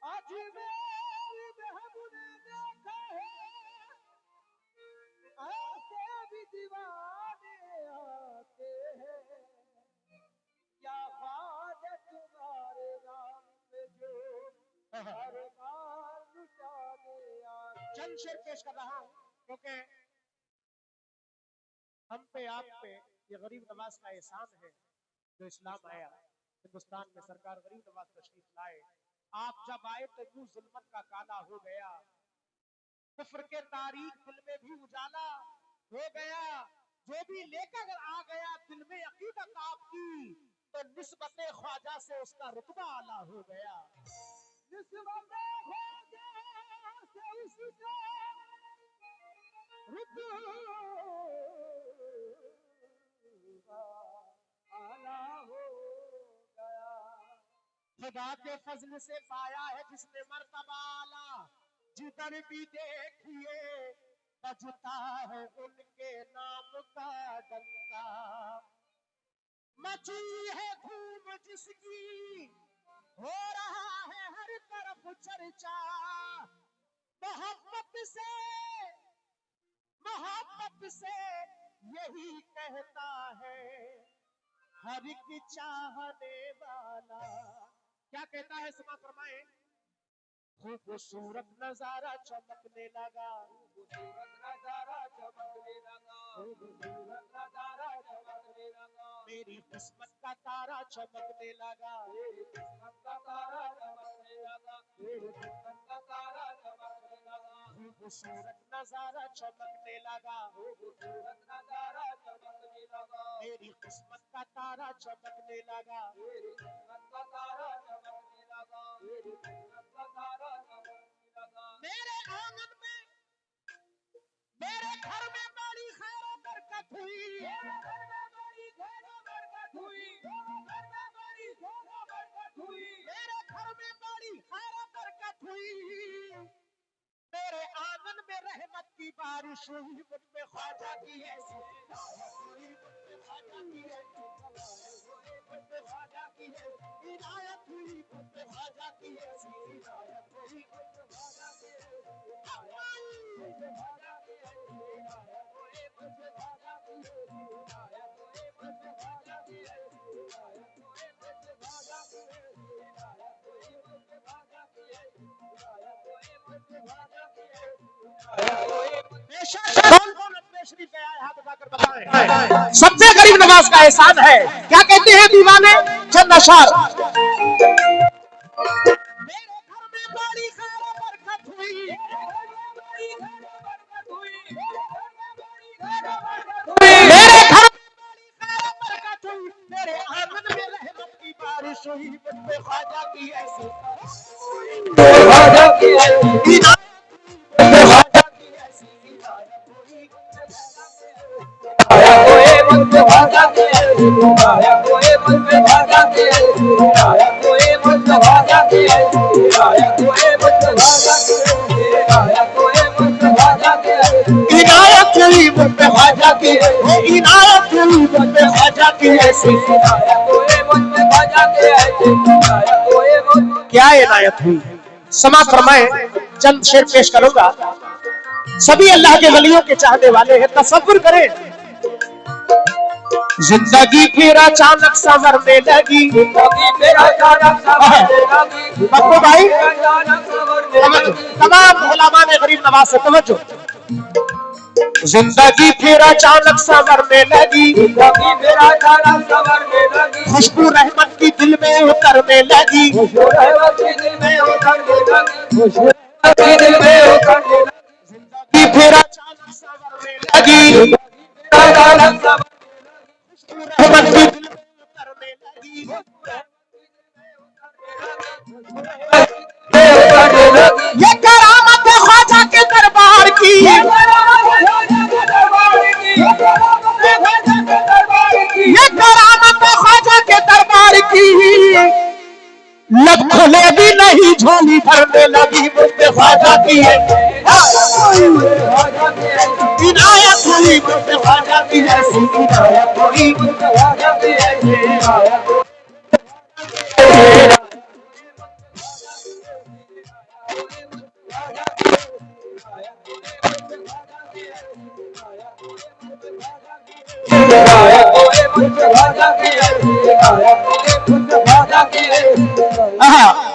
अजमेर में हमने देखा है ऐसे भी दीवाने आते हैं, क्या ख्वाजा तुम्हारे नाम पे जो हर बार लुटाने आते। चंद शेर पेश कर रहा हूँ क्योंकि हम पे आप पे ये गरीब नवाज का एहसान है जो इस्लाम आया हिंदुस्तान में। सरकार गरीब नवाज तशरीफ लाए, आप जब आए तो यूं जुल्मत का काला हो गया, कुफ्र के तारीख दिल में भी उजाला हो गया। जो भी लेकर आ गया दिल में अकीदत आपकी, तो निस्बत ख्वाजा से उसका रुतबा आला हो गया। निस्बत ख्वाजा से उसका रुतबा आला हो गया। खुदा के फजल से पाया है जिसने मर्तबा आला, जिधर भी देखिए बजता है उनके नाम का डंका। मची है धूम जिसकी, हो रहा है हर तरफ चर्चा। मोहब्बत से यही कहता है हर एक चाहने वाला। क्या कहता है, समा फरमाए। खूबसूरत नजारा चमकने लगा, खूबसूरत नजारा चमकने लगा, खूबसूरत नजारा चमकने लगा। मेरी किस्मत का तारा चमकने लगा, मेरी किस्मत का तारा चमकने लगा, मेरी किस्मत का तारा चमकने लगा। खूबसूरत नजारा चमकने लगा, खूबसूरत नजारा चमकने लगा। मेरी किस्मत का तारा चमकने लगा, मेरी किस्मत का तारा चमकने लगा, मेरी किस्मत का तारा चमकने लगा। मेरे आंगन में, मेरे घर में बड़ी खैर बरकत हुई, मेरे घर में बड़ी खैर बरकत हुई, मेरे घर में बड़ी खैर बरकत हुई, मेरे घर में बड़ी खैर बरकत हुई। मेरे आंगन में रहमत की बारिश हुई, मुझ पे ख्वाजा की ऐसी ख्वाजा की ऐसी मुझ पे ख्वाजा की इनायत हुई, मुझ पे ख्वाजा की ऐसी इनायत हुई, मुझ पे ख्वाजा की मुझ पे ख्वाजा की इनायत हुई, मुझ पे ख्वाजा की इनायत हुई, मुझ पे ख्वाजा की इनायत हुई, मुझ पे ख्वाजा की इनायत हुई, मुझ पे ख्वाजा की इनायत हुई, मुझ पे ख्वाजा की इनायत हुई। कौन कौन अपने शरीफ पे आए हाथ उठाकर बताएं। सबसे गरीब नवाज का एहसान है। क्या कहते हैं दीवाने, चंद अशआर। मेरे घर में बड़ी खैर बरकत हुई, मेरे घर में बड़ी खैर बरकत हुई, मेरे घर में बड़ी खैर बरकत हुई, मेरे घर में बड़ी खैर बरकत हुई। मेरे आंगन में रहमत की बारिश हुई, मुझ पे ख्वाजा की ऐसी ख्वाजा की ऐसी ख्वाजा की ऐसी इनायत हुई, आया कोई मुझ पे ख्वाजा की आया कोई मुझ पे ख्वाजा की आया कोई मुझ पे ख्वाजा की आया कोई मुझ पे ख्वाजा की आया कोई मुझ पे ख्वाजा की इनायत हुई, मुझ पे ख्वाजा की इनायत हुई, मुझ पे ख्वाजा की ऐसी आया कोई मुझ पे ख्वाजा की आया कोई क्या इनायत हुई। समा फरमाए, चंद शेर पेश करूंगा। सभी अल्लाह के वलियों के चाहने वाले हैं। तसव्वुर करें, जिंदगी फिर अचानक संवरने लगी, जिंदगी फिर अचानक संवरने लगी। पप्पू भाई तमाम उलमा ने गरीब नवाज से तवज्जो। जिंदगी फिर अचानक संवरने लगी, जिंदगी फिर अचानक संवरने लगी। खुशबू रहमत की दिल में उतरने लगी, खुशबू रहमत की दिल में उतरने लगी, खुशबू रहमत की दिल में उतरने लगी। जिंदगी फिर अचानक संवरने लगी, रहमत की दिल में उतरने लगी। ये करामत है ख्वाजा के दरबार की, ये करामत है ख्वाजा के दरबार की, ये करामत है ख्वाजा के दरबार की, ये करामत है ख्वाजा के दरबार की। लब खुले भी नहीं झोली भरने लगी, मुझ पे ख्वाजा की इनायत हुई, मुझ पे ख्वाजा की ऐसी इनायत हुई, मुझ पे ख्वाजा की ऐसी इनायत हुई।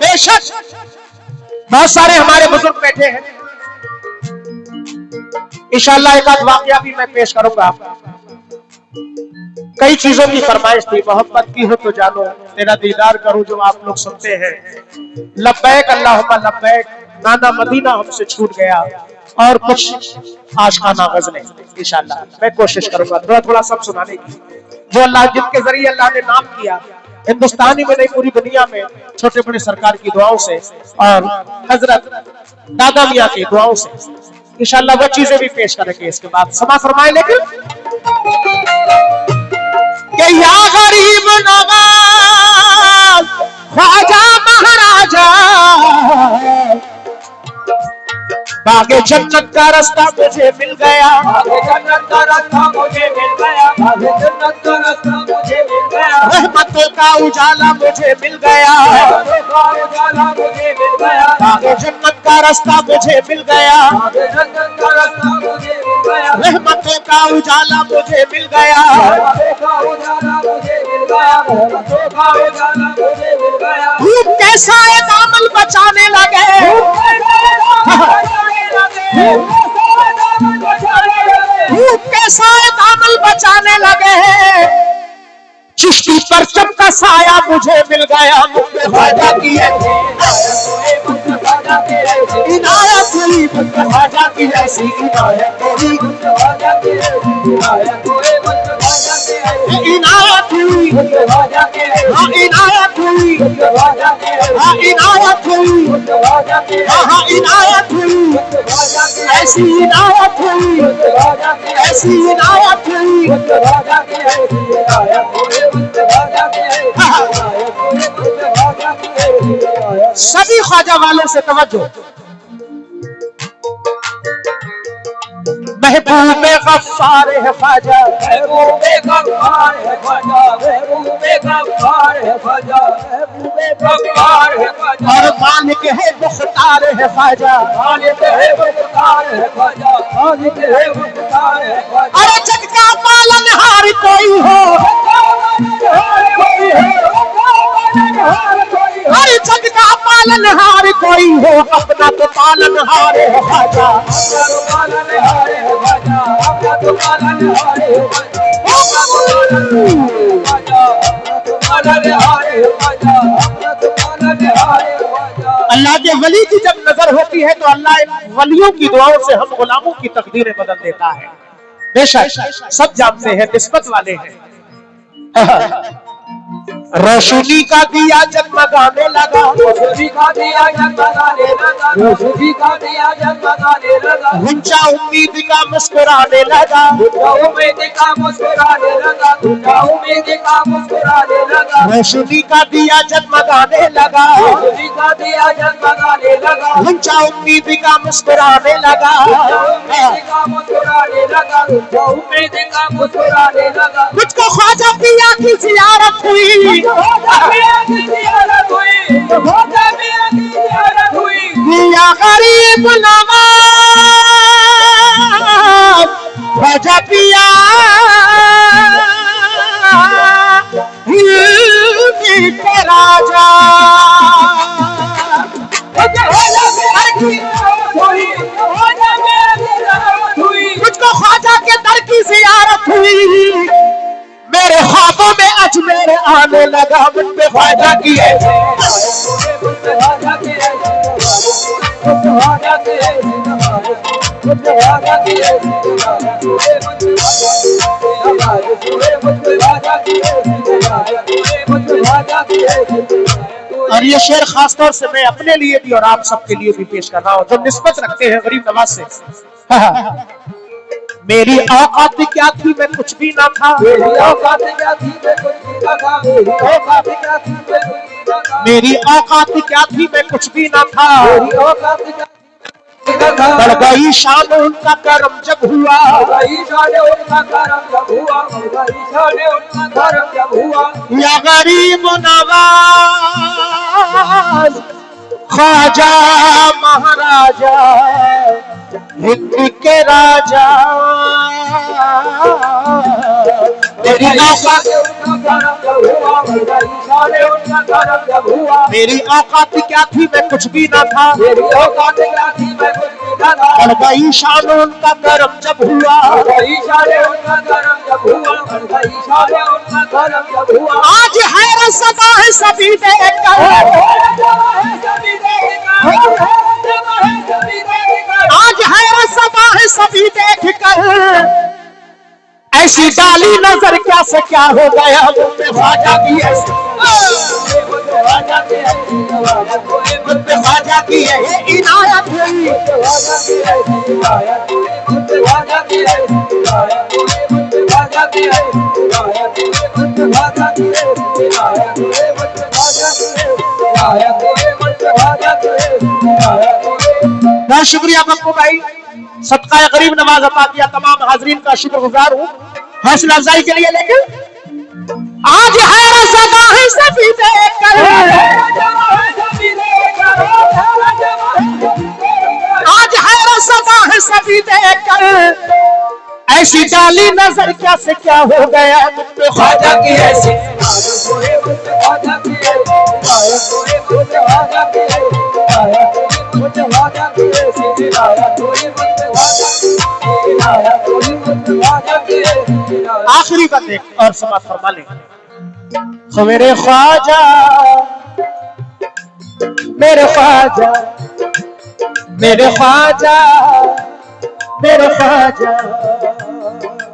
बेशक बहुत सारे हमारे बुजुर्ग बैठे हैं, इंशाअल्लाह एक आध वाकया भी मैं पेश करूंगा। कई चीजों की फरमाइश थी, मोहब्बत की हो तो जानो, तेरा दीदार करूं जो आप लोग सुनते हैं, लब्बैक अल्लाहुम्मा लब्बैक, नाना मदीना हमसे छूट गया, और कुछ आशिकाना गज़लें इंशाअल्लाह मैं कोशिश करूंगा थोड़ा थोड़ा सब सुनाने की। वो अल्लाह जिनके जरिए अल्लाह ने नाम किया हिंदुस्तानी में नहीं पूरी दुनिया में, छोटे बड़े सरकार की दुआओं से और हजरत दादा मियां की दुआओं से इंशाअल्लाह वो चीजें भी पेश करेंगे। इसके बाद समा फरमाए लेकिन कि या गरीब नवाज ख्वाजा महाराजा, बागे जन्नत का रास्ता मुझे मिल गया, बागे जन्नत का रास्ता मुझे मिल गया, बागे जन्नत का रास्ता मुझे मिल गया, रहमतों का उजाला मुझे मिल गया, रहमतों का उजाला मुझे मिल गया, बागे जन्नत का रास्ता मुझे मिल गया, बागे जन्नत का रास्ता मुझे मिल गया, रहमतों का उजाला मुझे मिल गया, रहमतों का उजाला मुझे मिल गया, रहमतों का उजाला मुझे मिल गया। धूप कैसा है दामन बचाने लगे, धूप कैसा है दामन बचाने लगे, चिश्ती पर चमका साया मुझे मिल गया, ख्वाजा की इनायत हुई, ख्वाजा की ऐसी इनायत हुई, इनायत हुई, इनायत हुई, इनायत हुई, इनायत हुई, ऐसी इनायत हुई, ऐसी इनायत हुई। सभी ख्वाजा वालों से तवज्जो, महबूब गफ्फार है ख्वाजा, महबूब गफ्फार है ख्वाजा, महबूब गफ्फार है ख्वाजा, महबूब गफ्फार है ख्वाजा, और मालिक है मुख्तार है ख्वाजा, मालिक है मुख्तार है ख्वाजा, मालिक है मुख्तार है ख्वाजा। अरे जग का पालनहार कोई हो, हर जग का पालनहार कोई हो, अपना तो पालनहार है ख्वाजा, अपना तो पालनहार है ख्वाजा, अपना तो पालनहार है ख्वाजा, अल्लाह के वली की जब नजर होती है तो अल्लाह वलियों की दुआओं से हम गुलामों की तकदीरें बदल देता है। बेशक सब जानते हैं, निस्बत वाले हैं। रोशनी का दिया जगमगाने लगा, रोशनी का दिया जगमगाने लगा, रोशनी का दिया जगमगाने लगा, ऊंचा उम्मीद का मुस्कुराने लगा, ऊंचा उम्मीद का मुस्कुराने लगा, ऊंचा उम्मीद का मुस्कुराने लगा, रोशनी का दिया जगमगाने लगा, रोशनी का दिया जगमगाने लगा, ऊंचा उम्मीद का मुस्कुराने लगा, ऊंचा उम्मीद का मुस्कुराने लगा, ऊंचा उम्मीद का मुस्कुराने लगा। मुझको ख्वाजा पिया की जियारत हुई, या गरीब नवाज ख्वाजा पिया के राजा, मुझको ख्वाजा के दर की जियारत हुई, मेरे ख्वाबों में अजमेर आने लगा, मुझ पे ख्वाजा की है। और ये शेर खास तौर से मैं अपने लिए भी और आप सबके लिए भी पेश कर रहा हूँ जो निस्बत रखते हैं गरीब नवाज से। मेरी औकात क्या थी, मैं कुछ भी ना था, मेरी औकात क्या थी, मैं कुछ भी ना था, मेरी औकात क्या थी, मैं कुछ भी ना था, मेरी औकात क्या थी, मैं कुछ भी ना था, मेरी औकात क्या थी, बढ़ गई शान उनका करम जब हुआ, बढ़ गई शान उनका करम जब हुआ, बढ़ गई शान उनका करम जब हुआ। या गरीब नवाज ख्वाजा महाराजा, हिंद के राजा मेरी औकात मेरी औकात क्या थी, मैं कुछ भी ना था। बढ़ गई शान उनका करम जब हुआ। आज हैरत सदा है सभी देखकर, आज हैरत सदा है सभी देखकर, ऐसी डाली नजर क्या से क्या हो गया। ख्वाजा की ऐसी ख्वाजा की है इनायत हुई। बहुत शुक्रिया पप्पू भाई, सदका गरीब नवाज अता किया। तमाम हाजरीन का शुक्रगुजार हूँ हौसला अफजाई के लिए। लेकिन आज हैरत सदा है सभी देखकर, आज हैरत सदा है सभी देखकर, ऐसी डाली नजर क्या से क्या हो गया। मुझ पे ख्वाजा की ऐसी आखिरी बात एक और समाप्त फरमा ले। मेरे ख्वाजा मेरे ख्वाजा मेरे ख्वाजा मेरे ख्वाजा,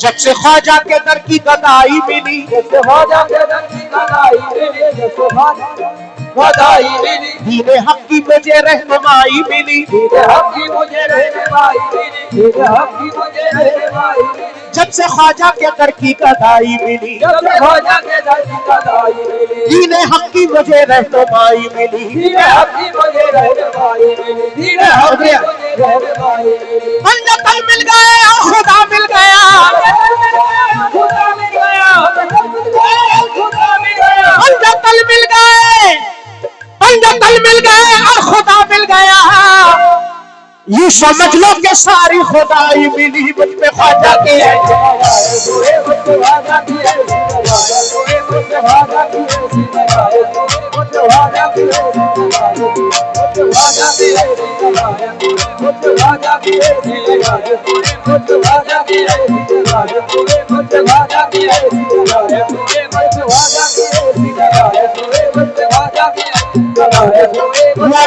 जब से ख्वाजा के दर की गदाई मिली, ख्वाजा के दर की गदाई मिली, दीने हक की मुझे रहनुमाई मिली, दीने हक की मुझे रहनुमाई मिली, दीने हक की मुझे रहनुमाई मिली। जब से ख्वाजा के दर की गदाई मिली, जब से ख्वाजा के दर की गदाई मिली, दीने हक की मुझे रहनुमाई मिली, दीने हक की मुझे रहनुमाई मिली, दीने हक की मुझे रहनुमाई मिली। मंजतल मिल गए खुदा मिल गया, खुदा मिल गया, खुदा मिल गया, मंजतल मिल गए, मंजतल मिल गए और खुदा मिल गया। ये समझ लो कि सारी खुदाई मिली मुझ पे ख्वाजा की है।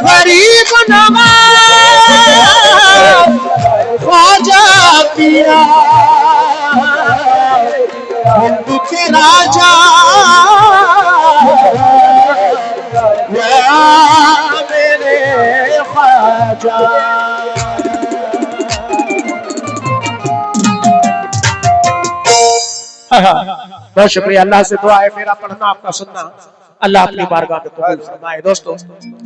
गरीब नवाज ख्वाजा पिया हिंद के राजा, मेरे ख्वाजा। बहुत शुक्रिया। अल्लाह से दुआ है मेरा पढ़ना आपका सुनना, अल्लाह अपनी बारगाह में कबूल फरमाए। दोस्तों